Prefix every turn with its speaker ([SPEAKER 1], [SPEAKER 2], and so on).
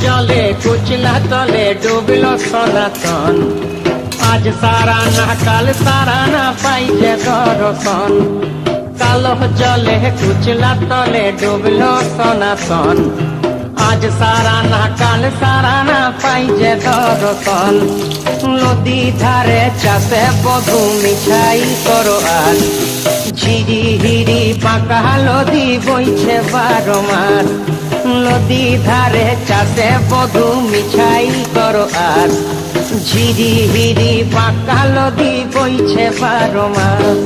[SPEAKER 1] জলে কুচলা তলে ডুবল সনাতন। আজ সারা না কাল সারা না পাইছে দর্শন। কালো জলে কুচলা তলে ডুবল সনাতন। আজ সারা না কাল সারা না পাইছে দর্শন। নদী ধারে চাষে বধু মিঠাই করো আজ। ঝিরি হিরি পাকা নদী বইছে 12 মাস। নদী ধারে চাষে বধু মিঠাই করো আজ। ঝিরি হিরি পাকা নদী বইছে 12 মাস।